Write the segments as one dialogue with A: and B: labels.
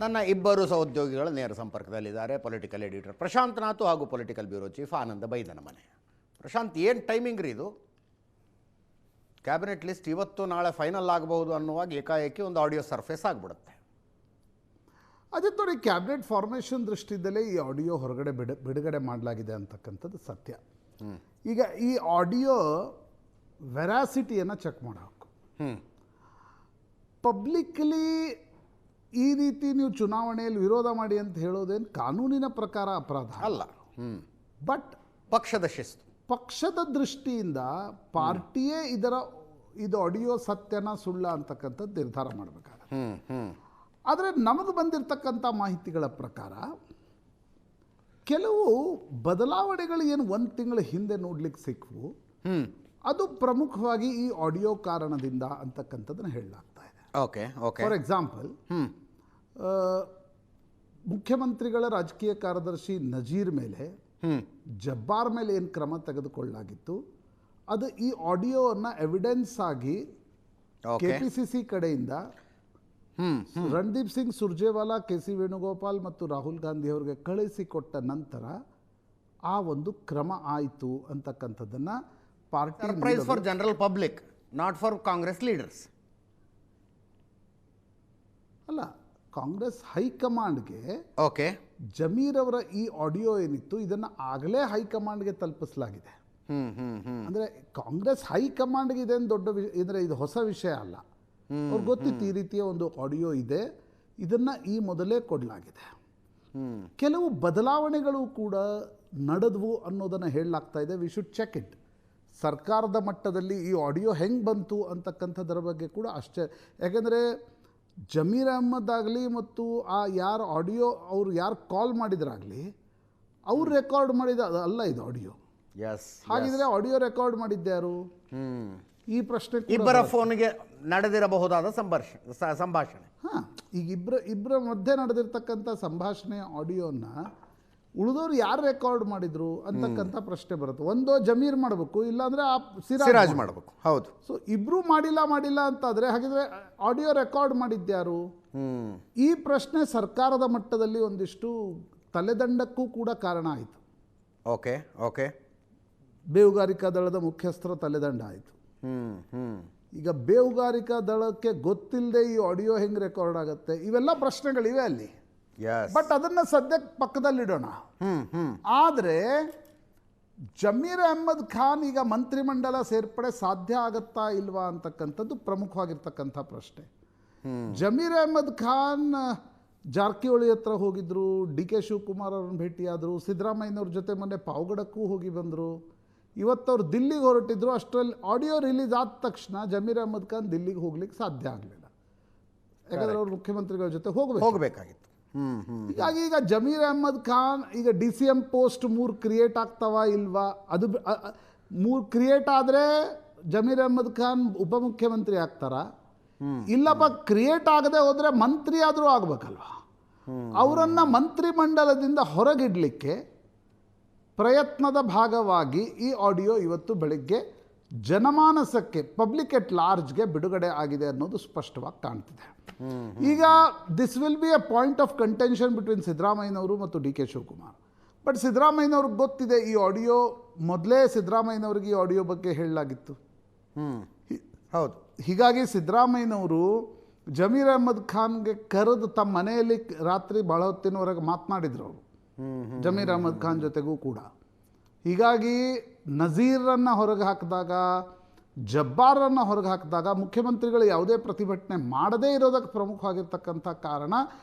A: ನನ್ನ ಇಬ್ಬರು ಸಹೋದ್ಯೋಗಿಗಳ ನೇರ ಸಂಪರ್ಕದಲ್ಲಿದ್ದಾರೆ. ಪೊಲಿಟಿಕಲ್ ಎಡಿಟರ್ ಪ್ರಶಾಂತ್ ನಾಥು ಹಾಗೂ ಪೊಲಿಟಿಕಲ್ ಬ್ಯೂರೋ ಚೀಫ್ ಆನಂದ ಬೈದನ ಮನೆ. ಪ್ರಶಾಂತ್, ಏನು ಟೈಮಿಂಗ್ ರೀ ಇದು? ಕ್ಯಾಬಿನೆಟ್ ಲಿಸ್ಟ್ ಇವತ್ತು ನಾಳೆ ಫೈನಲ್ ಆಗಬಹುದು ಅನ್ನುವಾಗ ಏಕಾಏಕಿ ಒಂದು ಆಡಿಯೋ ಸರ್ಫೇಸ್ ಆಗಿಬಿಡುತ್ತೆ.
B: ಅದೇ ನೋಡಿ, ಕ್ಯಾಬಿನೆಟ್ ಫಾರ್ಮೇಷನ್ ದೃಷ್ಟಿಯಿಂದಲೇ ಈ ಆಡಿಯೋ ಹೊರಗಡೆ ಬಿಡುಗಡೆ ಮಾಡಲಾಗಿದೆ ಅಂತಕ್ಕಂಥದ್ದು ಸತ್ಯ. ಈಗ ಈ ಆಡಿಯೋ ವೆರಾಸಿಟಿಯನ್ನು ಚೆಕ್ ಮಾಡಬೇಕು. ಪಬ್ಲಿಕ್ಲಿ ಈ ರೀತಿ ನೀವು ಚುನಾವಣೆಯಲ್ಲಿ ವಿರೋಧ ಮಾಡಿ ಅಂತ ಹೇಳೋದೇನು ಕಾನೂನಿನ ಪ್ರಕಾರ ಅಪರಾಧ
A: ಅಲ್ಲ.
B: ಬಟ್
A: ಪಕ್ಷದ ಶಿಸ್ತು,
B: ಪಕ್ಷದ ದೃಷ್ಟಿಯಿಂದ ಪಾರ್ಟಿಯೇ ಇದು ಆಡಿಯೋ ಸತ್ಯನ ಸುಳ್ಳ ಅಂತಕ್ಕಂಥದ್ದು ನಿರ್ಧಾರ ಮಾಡಬೇಕಾಗುತ್ತೆ. ಆದರೆ ನಮಗೆ ಬಂದಿರತಕ್ಕಂಥ ಮಾಹಿತಿಗಳ ಪ್ರಕಾರ ಕೆಲವು ಬದಲಾವಣೆಗಳು ಏನು ಒಂದು ತಿಂಗಳ ಹಿಂದೆ ನೋಡ್ಲಿಕ್ಕೆ ಸಿಕ್ಕವು, ಅದು ಪ್ರಮುಖವಾಗಿ ಈ ಆಡಿಯೋ ಕಾರಣದಿಂದ ಅಂತಕ್ಕಂಥದ್ದನ್ನು ಹೇಳಲಾಗ್ತಾ ಇದೆ.
A: Okay okay.
B: ಫಾರ್ ಎಕ್ಸಾಂಪಲ್, ಮುಖ್ಯಮಂತ್ರಿಗಳ ರಾಜಕೀಯ ಕಾರ್ಯದರ್ಶಿ ನಜೀರ್ ಮೇಲೆ, ಜಬ್ಬಾರ್ ಮೇಲೆ ಏನು ಕ್ರಮ ತೆಗೆದುಕೊಳ್ಳಲಾಗಿತ್ತು, ಅದು ಈ ಆಡಿಯೋವನ್ನು ಎವಿಡೆನ್ಸ್ ಆಗಿ ಕೆಪಿಸಿಸಿ ಕಡೆಯಿಂದ ರಣದೀಪ್ ಸಿಂಗ್ ಸುರ್ಜೇವಾಲಾ, ಕೆ.ಸಿ. ವೇಣುಗೋಪಾಲ್ ಮತ್ತು ರಾಹುಲ್ ಗಾಂಧಿ ಅವರಿಗೆ ಕಳಿಸಿಕೊಟ್ಟ ನಂತರ ಆ ಒಂದು ಕ್ರಮ ಆಯಿತು ಅಂತಕ್ಕಂಥದ್ದನ್ನು party
A: surprise for general public, not for Congress leaders.
B: ಅಲ್ಲ, ಕಾಂಗ್ರೆಸ್ ಹೈಕಮಾಂಡ್ಗೆ
A: ಓಕೆ,
B: ಜಮೀರ್ ಅವರ ಈ ಆಡಿಯೋ ಏನಿತ್ತು ಇದನ್ನು ಆಗಲೇ ಹೈಕಮಾಂಡ್ಗೆ ತಲುಪಿಸಲಾಗಿದೆ. ಅಂದರೆ ಕಾಂಗ್ರೆಸ್ ಹೈಕಮಾಂಡ್ಗೆ ಇದೇನು ದೊಡ್ಡ ಅಂದರೆ ಇದು ಹೊಸ ವಿಷಯ ಅಲ್ಲ. ಅವ್ರಿಗೆ ಗೊತ್ತಿತ್ತು ಈ ರೀತಿಯ ಒಂದು ಆಡಿಯೋ ಇದೆ, ಇದನ್ನು ಈ ಮೊದಲೇ ಕೊಡಲಾಗಿದೆ. ಕೆಲವು ಬದಲಾವಣೆಗಳು ಕೂಡ ನಡೆದವು ಅನ್ನೋದನ್ನು ಹೇಳಲಾಗ್ತಾ ಇದೆ. We should check it. ಸರ್ಕಾರದ ಮಟ್ಟದಲ್ಲಿ ಈ ಆಡಿಯೋ ಹೆಂಗೆ ಬಂತು ಅಂತಕ್ಕಂಥದ್ರ ಬಗ್ಗೆ ಕೂಡ ಅಷ್ಟೇ. ಯಾಕೆಂದರೆ ಜಮೀರ್ ಅಹ್ಮದ್ ಆಗಲಿ ಮತ್ತು ಆ ಯಾರು ಆಡಿಯೋ ಅವ್ರು ಯಾರು ಕಾಲ್ ಮಾಡಿದ್ರಾಗಲಿ ಅವ್ರು ರೆಕಾರ್ಡ್ ಮಾಡಿದ ಅಲ್ಲ ಇದು ಆಡಿಯೋ. ಹಾಗಿದ್ರೆ ಆಡಿಯೋ ರೆಕಾರ್ಡ್ ಮಾಡಿದ್ದ್ಯಾರು? ಈ ಪ್ರಶ್ನೆ
A: ಇಬ್ಬರ ಫೋನ್ಗೆ ನಡೆದಿರಬಹುದಾದ ಸಂಭಾಷಣೆ.
B: ಈಗ ಇಬ್ಬರ ಮಧ್ಯೆ ನಡೆದಿರ್ತಕ್ಕಂಥ ಸಂಭಾಷಣೆ ಆಡಿಯೋನ ಉಳಿದವ್ರು ಯಾರು ರೆಕಾರ್ಡ್ ಮಾಡಿದ್ರು ಅಂತಕ್ಕಂಥ ಪ್ರಶ್ನೆ ಬರುತ್ತೆ. ಒಂದೋ ಜಮೀರ್ ಮಾಡಬೇಕು, ಇಲ್ಲಾಂದ್ರೆ ಆ ಸಿರಾಜ್
A: ಮಾಡಬೇಕು. ಹೌದು.
B: ಸೊ ಇಬ್ರು ಮಾಡಿಲ್ಲ ಅಂತಾದ್ರೆ ಹಾಗಿದ್ರೆ ಆಡಿಯೋ ರೆಕಾರ್ಡ್ ಮಾಡಿದ್ಯಾರು? ಈ ಪ್ರಶ್ನೆ ಸರ್ಕಾರದ ಮಟ್ಟದಲ್ಲಿ ಒಂದಿಷ್ಟು ತಲೆದಂಡಕ್ಕೂ ಕೂಡ ಕಾರಣ ಆಯಿತು.
A: Okay okay.
B: ಬೇಹುಗಾರಿಕಾ ದಳದ ಮುಖ್ಯಸ್ಥರ ತಲೆದಂಡ ಆಯಿತು. ಈಗ ಬೇಹುಗಾರಿಕಾ ದಳಕ್ಕೆ ಗೊತ್ತಿಲ್ಲದೆ ಈ ಆಡಿಯೋ ಹೆಂಗೆ ರೆಕಾರ್ಡ್ ಆಗುತ್ತೆ? ಇವೆಲ್ಲ ಪ್ರಶ್ನೆಗಳಿವೆ ಅಲ್ಲಿ. ಬಟ್ ಅದನ್ನ ಸದ್ಯಕ್ಕೆ ಪಕ್ಕದಲ್ಲಿಡೋಣ. ಆದರೆ ಜಮೀರ್ ಅಹ್ಮದ್ ಖಾನ್ ಈಗ ಮಂತ್ರಿಮಂಡಲ ಸೇರ್ಪಡೆ ಸಾಧ್ಯ ಆಗತ್ತಾ ಇಲ್ವಾ ಅಂತಕ್ಕಂಥದ್ದು ಪ್ರಮುಖವಾಗಿರ್ತಕ್ಕಂಥ ಪ್ರಶ್ನೆ. ಜಮೀರ್ ಅಹ್ಮದ್ ಖಾನ್ ಜಾರಕಿಹೊಳಿ ಹತ್ರ ಹೋಗಿದ್ರು, ಡಿ.ಕೆ. ಶಿವಕುಮಾರ್ ಅವ್ರನ್ನ ಭೇಟಿಯಾದರು, ಸಿದ್ದರಾಮಯ್ಯನವ್ರ ಜೊತೆ ಮೊನ್ನೆ ಪಾವಗಡಕ್ಕೂ ಹೋಗಿ ಬಂದರು. ಇವತ್ತವ್ರು ದಿಲ್ಲಿಗೆ ಹೊರಟಿದ್ರು. ಅಷ್ಟರಲ್ಲಿ ಆಡಿಯೋ ರಿಲೀಸ್ ಆದ ತಕ್ಷಣ ಜಮೀರ್ ಅಹ್ಮದ್ ಖಾನ್ ದಿಲ್ಲಿಗೆ ಹೋಗ್ಲಿಕ್ಕೆ ಸಾಧ್ಯ ಆಗಲಿಲ್ಲ. ಯಾಕಂದರೆ ಅವ್ರು ಮುಖ್ಯಮಂತ್ರಿಗಳ ಜೊತೆ ಹೋಗಬೇಕಾಗಿತ್ತು. ಹೀಗಾಗಿ ಈಗ ಜಮೀರ್ ಅಹ್ಮದ್ ಖಾನ್ ಈಗ DCM ಪೋಸ್ಟ್ 3 ಕ್ರಿಯೇಟ್ ಆಗ್ತಾವ ಇಲ್ವಾ? ಅದು 3 ಕ್ರಿಯೇಟ್ ಆದರೆ ಜಮೀರ್ ಅಹ್ಮದ್ ಖಾನ್ ಉಪಮುಖ್ಯಮಂತ್ರಿ ಆಗ್ತಾರ? ಇಲ್ಲಪ್ಪ, ಕ್ರಿಯೇಟ್ ಆಗದೆ ಹೋದರೆ ಮಂತ್ರಿ ಆದರೂ ಆಗಬೇಕಲ್ವ? ಅವರನ್ನು ಮಂತ್ರಿಮಂಡಲದಿಂದ ಹೊರಗಿಡಲಿಕ್ಕೆ ಪ್ರಯತ್ನದ ಭಾಗವಾಗಿ ಈ ಆಡಿಯೋ ಇವತ್ತು ಬೆಳಗ್ಗೆ ಜನಮಾನಸಕ್ಕೆ, ಪಬ್ಲಿಕ್ ಎಟ್ ಲಾರ್ಜ್ಗೆ ಬಿಡುಗಡೆ ಆಗಿದೆ ಅನ್ನೋದು ಸ್ಪಷ್ಟವಾಗಿ ಕಾಣ್ತಿದೆ. ಈಗ this will be A point of contention between ಸಿದ್ದರಾಮಯ್ಯನವರು ಮತ್ತು ಡಿ.ಕೆ. ಶಿವಕುಮಾರ್. ಬಟ್ ಸಿದ್ದರಾಮಯ್ಯನವ್ರಿಗೆ ಗೊತ್ತಿದೆ ಈ ಆಡಿಯೋ, ಮೊದಲೇ ಸಿದ್ದರಾಮಯ್ಯನವ್ರಿಗೆ ಈ ಆಡಿಯೋ ಬಗ್ಗೆ ಹೇಳಲಾಗಿತ್ತು.
A: ಹೌದು.
B: ಹೀಗಾಗಿ ಸಿದ್ದರಾಮಯ್ಯನವರು ಜಮೀರ್ ಅಹ್ಮದ್ ಖಾನ್ಗೆ ಕರೆದು ತಮ್ಮ ಮನೆಯಲ್ಲಿ ರಾತ್ರಿ ಭಾಳ ಹೊತ್ತಿನವರೆಗೆ ಮಾತನಾಡಿದ್ರು ಅವರು ಜಮೀರ್ ಅಹ್ಮದ್ ಖಾನ್ ಜೊತೆಗೂ ಕೂಡ. ಹೀಗಾಗಿ ನಜೀರನ್ನು ಹೊರಗೆ ಹಾಕಿದಾಗ, ಜಬ್ಬಾರನ್ನು ಹೊರಗೆ ಹಾಕಿದಾಗ ಮುಖ್ಯಮಂತ್ರಿಗಳು ಯಾವುದೇ ಪ್ರತಿಭಟನೆ ಮಾಡದೇ ಇರೋದಕ್ಕೆ ಪ್ರಮುಖವಾಗಿರ್ತಕ್ಕಂಥ ಕಾರಣ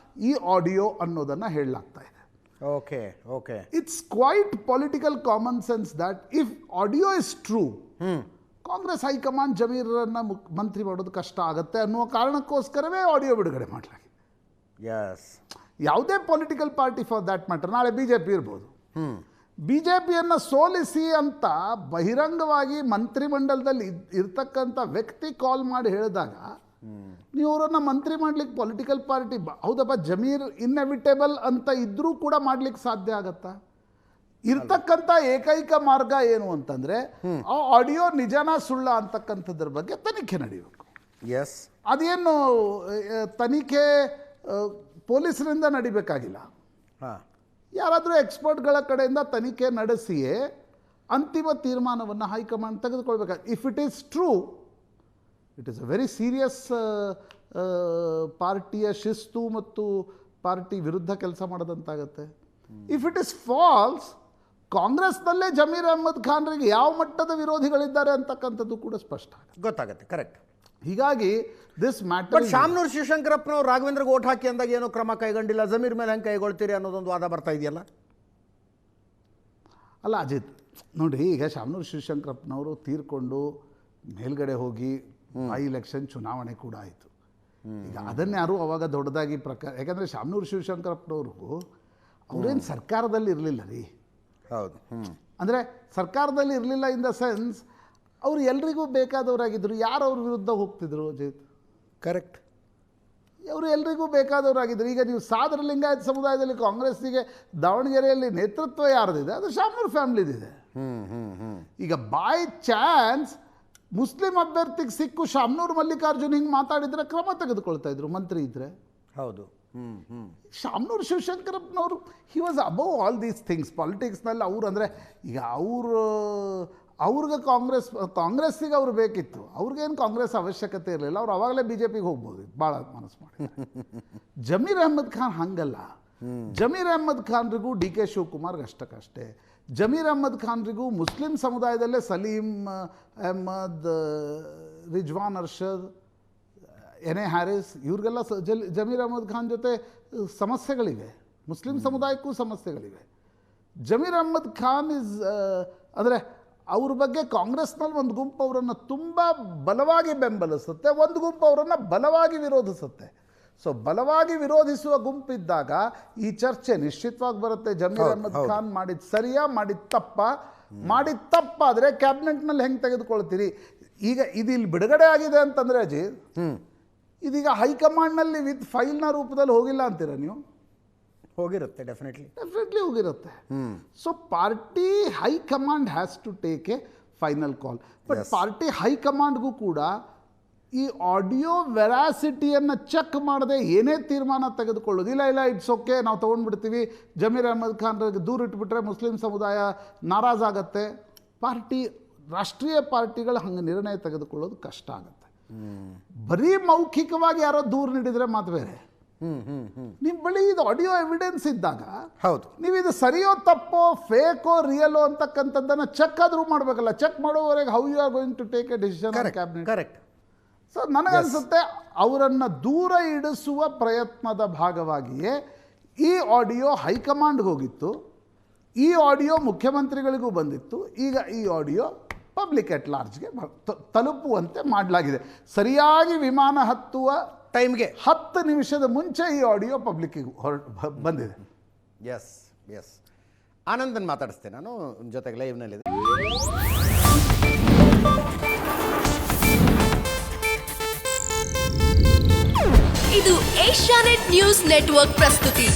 B: ಈ ಆಡಿಯೋ ಅನ್ನೋದನ್ನು ಹೇಳಲಾಗ್ತಾ ಇದೆ.
A: Okay okay.
B: It's quite political common sense that if audio is true, Congress high command ಜಮೀರನ್ನು ಮಂತ್ರಿ ಮಾಡೋದು ಕಷ್ಟ ಆಗುತ್ತೆ ಅನ್ನುವ ಕಾರಣಕ್ಕೋಸ್ಕರವೇ ಆಡಿಯೋ ಬಿಡುಗಡೆ ಮಾಡಲಾಗಿದೆ. ಯಾವುದೇ political party for that matter, ನಾಳೆ BJP ಇರ್ಬೋದು, BJPಯನ್ನು ಸೋಲಿಸಿ ಅಂತ ಬಹಿರಂಗವಾಗಿ ಮಂತ್ರಿಮಂಡಲದಲ್ಲಿ ಇರ್ತಕ್ಕಂಥ ವ್ಯಕ್ತಿ ಕಾಲ್ ಮಾಡಿ ಹೇಳಿದಾಗ ನೀವು ಅವರನ್ನು ಮಂತ್ರಿ ಮಾಡ್ಲಿಕ್ಕೆ ಪೊಲಿಟಿಕಲ್ ಪಾರ್ಟಿ ಹೌದಪ್ಪ ಜಮೀರ್ ಇನ್ಎವಿಟೇಬಲ್ ಅಂತ ಇದ್ರೂ ಕೂಡ ಮಾಡ್ಲಿಕ್ಕೆ ಸಾಧ್ಯ ಆಗತ್ತಾ? ಇರ್ತಕ್ಕಂಥ ಏಕೈಕ ಮಾರ್ಗ ಏನು ಅಂತಂದ್ರೆ ಆ ಆಡಿಯೋ ನಿಜನಾ ಸುಳ್ಳ ಅಂತಕ್ಕಂಥದ್ರ ಬಗ್ಗೆ ತನಿಖೆ ನಡೆಯಬೇಕು.
A: ಎಸ್,
B: ಅದೇನು ತನಿಖೆ ಪೊಲೀಸರಿಂದ ನಡಿಬೇಕಾಗಿಲ್ಲ.
A: ಹಾಂ,
B: ಯಾರಾದರೂ ಎಕ್ಸ್ಪರ್ಟ್ಗಳ ಕಡೆಯಿಂದ ತನಿಖೆ ನಡೆಸಿಯೇ ಅಂತಿಮ ತೀರ್ಮಾನವನ್ನು ಹೈಕಮಾಂಡ್ ತೆಗೆದುಕೊಳ್ಬೇಕಾಗಿ. If it is true, it is a very serious ಪಾರ್ಟಿಯ ಶಿಸ್ತು ಮತ್ತು ಪಾರ್ಟಿ ವಿರುದ್ಧ ಕೆಲಸ ಮಾಡೋದಂತಾಗತ್ತೆ. ಇಫ್ ಇಟ್ ಈಸ್ ಫಾಲ್ಸ್, ಕಾಂಗ್ರೆಸ್ನಲ್ಲೇ ಜಮೀರ್ ಅಹ್ಮದ್ ಖಾನ್ರಿಗೆ ಯಾವ ಮಟ್ಟದ ವಿರೋಧಿಗಳಿದ್ದಾರೆ ಅಂತಕ್ಕಂಥದ್ದು ಕೂಡ ಸ್ಪಷ್ಟ ಆಗುತ್ತೆ,
A: ಗೊತ್ತಾಗುತ್ತೆ. ಕರೆಕ್ಟ್.
B: ಹೀಗಾಗಿ ದಿಸ್ ಮ್ಯಾಟರ್.
A: ಬಟ್ ಶಾಮನೂರು ಶಿವಶಂಕರಪ್ಪನವ್ರು ರಾಘವೇಂದ್ರಗೆ ಓಟ್ ಹಾಕಿ ಅಂದಾಗ ಏನೋ ಕ್ರಮ ಕೈಗೊಂಡಿಲ್ಲ, ಜಮೀರ್ ಮೇಲೆ ಹೆಂಗೆ ಕೈಗೊಳ್ತೀರಿ ಅನ್ನೋದೊಂದು ವಾದ ಬರ್ತಾ ಇದೆಯಲ್ಲ.
B: ಅಲ್ಲ ಅಜಿತ್, ನೋಡಿ, ಈಗ ಶಾಮನೂರು ಶಿವಶಂಕರಪ್ಪನವರು ತೀರ್ಕೊಂಡು ಮೇಲ್ಗಡೆ ಹೋಗಿ ಬೈ ಎಲೆಕ್ಷನ್ ಚುನಾವಣೆ ಕೂಡ ಆಯಿತು. ಈಗ ಅದನ್ನು ಯಾರು ಅವಾಗ ದೊಡ್ಡದಾಗಿ ಯಾಕಂದರೆ ಶಾಮನೂರು ಶಿವಶಂಕರಪ್ಪನವರು ಅವರೇನು ಸರ್ಕಾರದಲ್ಲಿ ಇರಲಿಲ್ಲ ರೀ.
A: ಹೌದು.
B: ಅಂದರೆ ಸರ್ಕಾರದಲ್ಲಿ ಇರಲಿಲ್ಲ ಇನ್ ದ ಸೆನ್ಸ್ ಅವರು ಎಲ್ರಿಗೂ ಬೇಕಾದವರಾಗಿದ್ದರು. ಯಾರು ಅವ್ರ ವಿರುದ್ಧ ಹೋಗ್ತಿದ್ರು ಅಜಿತ್?
A: ಕರೆಕ್ಟ್.
B: ಅವರು ಎಲ್ರಿಗೂ ಬೇಕಾದವರಾಗಿದ್ದರು. ಈಗ ನೀವು ಸಾದರ ಲಿಂಗಾಯತ ಸಮುದಾಯದಲ್ಲಿ ಕಾಂಗ್ರೆಸ್ಸಿಗೆ ದಾವಣಗೆರೆಯಲ್ಲಿ ನೇತೃತ್ವ ಯಾರ್ದಿದೆ? ಅದು ಶಾಮನೂರು ಫ್ಯಾಮಿಲಿದಿದೆ. ಈಗ ಬೈ ಚಾನ್ಸ್ ಮುಸ್ಲಿಂ ಅಭ್ಯರ್ಥಿಗೆ ಸಿಕ್ಕು ಶಾಮನೂರು ಮಲ್ಲಿಕಾರ್ಜುನ್ ಹಿಂಗೆ ಮಾತಾಡಿದರೆ ಕ್ರಮ ತೆಗೆದುಕೊಳ್ತಾ ಇದ್ರು ಮಂತ್ರಿ ಇದ್ದರೆ.
A: ಹೌದು.
B: ಶಾಮನೂರು ಶಿವಶಂಕರಪ್ಪನವರು he was above all these things. ಪಾಲಿಟಿಕ್ಸ್ನಲ್ಲಿ ಅವರು ಅಂದರೆ ಈಗ ಅವ್ರಿಗೆ ಕಾಂಗ್ರೆಸ್ಸಿಗೆ ಅವ್ರು ಬೇಕಿತ್ತು, ಅವ್ರಿಗೇನು ಕಾಂಗ್ರೆಸ್ ಅವಶ್ಯಕತೆ ಇರಲಿಲ್ಲ. ಅವ್ರು ಅವಾಗಲೇ ಬಿ ಜೆ ಪಿಗೆ ಹೋಗ್ಬೋದು, ಭಾಳ ಮನಸ್ಸು ಮಾಡಿ. ಜಮೀರ್ ಅಹ್ಮದ್ ಖಾನ್ ಹಂಗಲ್ಲ. ಜಮೀರ್ ಅಹ್ಮದ್ ಖಾನ್ರಿಗೂ ಡಿ ಕೆ ಶಿವಕುಮಾರ್ಗೆ ಅಷ್ಟಕ್ಕಷ್ಟೇ. ಜಮೀರ್ ಅಹ್ಮದ್ ಖಾನ್ರಿಗೂ ಮುಸ್ಲಿಂ ಸಮುದಾಯದಲ್ಲೇ ಸಲೀಂ ಅಹ್ಮದ್, ರಿಜ್ವಾನ್ ಅರ್ಷದ್, ಎನ್ ಎ ಹ್ಯಾರಿಸ್, ಇವ್ರಿಗೆಲ್ಲ ಜಮೀರ್ ಅಹ್ಮದ್ ಖಾನ್ ಜೊತೆ ಸಮಸ್ಯೆಗಳಿವೆ. ಮುಸ್ಲಿಂ ಸಮುದಾಯಕ್ಕೂ ಸಮಸ್ಯೆಗಳಿವೆ. ಜಮೀರ್ ಅಹ್ಮದ್ ಖಾನ್ ಅಂದರೆ ಅವ್ರ ಬಗ್ಗೆ ಕಾಂಗ್ರೆಸ್ನಲ್ಲಿ ಒಂದು ಗುಂಪು ಅವರನ್ನು ತುಂಬ ಬಲವಾಗಿ ಬೆಂಬಲಿಸುತ್ತೆ, ಒಂದು ಗುಂಪು ಅವರನ್ನು ಬಲವಾಗಿ ವಿರೋಧಿಸುತ್ತೆ. ಸೊ ಬಲವಾಗಿ ವಿರೋಧಿಸುವ ಗುಂಪಿದ್ದಾಗ ಈ ಚರ್ಚೆ ನಿಶ್ಚಿತವಾಗಿ ಬರುತ್ತೆ. ಜಮೀರ್ ಅಹ್ಮದ್ ಖಾನ್ ಮಾಡಿದ ಸರಿಯಾ, ಮಾಡಿದ ತಪ್ಪಾದರೆ ಕ್ಯಾಬಿನೆಟ್ನಲ್ಲಿ ಹೆಂಗೆ ತೆಗೆದುಕೊಳ್ತೀರಿ? ಈಗ ಇದು ಇಲ್ಲಿ ಬಿಡುಗಡೆ ಆಗಿದೆ ಅಂತಂದರೆ ಅಜಿತ್, ಇದೀಗ ಹೈಕಮಾಂಡ್ನಲ್ಲಿ ವಿತ್ ಫೈಲ್ನ ರೂಪದಲ್ಲಿ ಹೋಗಿಲ್ಲ ಅಂತೀರ ನೀವು?
A: ಹೋಗಿರುತ್ತೆ, ಡೆಫಿನೆಟ್ಲಿ
B: ಹೋಗಿರುತ್ತೆ. So party high command has to take a final call. But party ಹೈಕಮಾಂಡ್ಗೂ ಕೂಡ ಈ ಆಡಿಯೋ ವೆರಾಸಿಟಿಯನ್ನು ಚೆಕ್ ಮಾಡದೆ ಏನೇ ತೀರ್ಮಾನ ತೆಗೆದುಕೊಳ್ಳೋದು ಇಲ್ಲ ಇಟ್ಸ್ ಓಕೆ, ನಾವು ತೊಗೊಂಡ್ಬಿಡ್ತೀವಿ, ಜಮೀರ್ ಅಹ್ಮದ್ ಖಾನ್ರಿಗೆ ದೂರ ಇಟ್ಬಿಟ್ರೆ ಮುಸ್ಲಿಂ ಸಮುದಾಯ ನಾರಾಜಾಗತ್ತೆ. ರಾಷ್ಟ್ರೀಯ ಪಾರ್ಟಿಗಳು ಹಂಗೆ ನಿರ್ಣಯ ತೆಗೆದುಕೊಳ್ಳೋದು ಕಷ್ಟ ಆಗುತ್ತೆ. ಬರೀ ಮೌಖಿಕವಾಗಿ ಯಾರೋ ದೂರ ನೀಡಿದರೆ ಮಾತು ಬೇರೆ. ನಿಮ್ಮ ಬಳಿ ಇದು ಆಡಿಯೋ ಎವಿಡೆನ್ಸ್ ಇದ್ದಾಗ
A: ಹೌದು, ನೀವು
B: ಇದು ಸರಿಯೋ ತಪ್ಪೋ, ಫೇಕೋ ರಿಯಲೋ ಅಂತಕ್ಕಂಥದ್ದನ್ನು ಚೆಕ್ ಆದರೂ ಮಾಡಬೇಕಲ್ಲ. ಚೆಕ್ ಮಾಡೋವರೆಗೆ how you are going to take a decision on cabinet?
A: Correct.
B: So ನನಗನ್ಸುತ್ತೆ ಅವರನ್ನು ದೂರ ಇಡಿಸುವ ಪ್ರಯತ್ನದ ಭಾಗವಾಗಿಯೇ ಈ ಆಡಿಯೋ ಹೈಕಮಾಂಡ್ಗೆ ಹೋಗಿತ್ತು, ಈ ಆಡಿಯೋ ಮುಖ್ಯಮಂತ್ರಿಗಳಿಗೂ ಬಂದಿತ್ತು, ಈಗ ಈ ಆಡಿಯೋ ಪಬ್ಲಿಕ್ ಎಟ್ ಲಾರ್ಜ್ಗೆ ತಲುಪುವಂತೆ ಮಾಡಲಾಗಿದೆ. ಸರಿಯಾಗಿ ವಿಮಾನ ಹತ್ತುವ
A: ಟೈಮ್ಗೆ
B: 10 ನಿಮಿಷದ ಮುಂಚೆ ಈ ಆಡಿಯೋ ಪಬ್ಲಿಕ್ಕಿಗೆ ಬಂದಿದೆ.
A: ಎಸ್ ಆನಂದನ್ ಮಾತಾಡಿಸ್ತೇನೆ ನಾನು ಜೊತೆಗೆ ಲೈವ್ನಲ್ಲಿದೆ.
C: ಇದು ಏಷ್ಯಾನೆಟ್ ನ್ಯೂಸ್ ನೆಟ್ವರ್ಕ್ ಪ್ರಸ್ತುತಿ.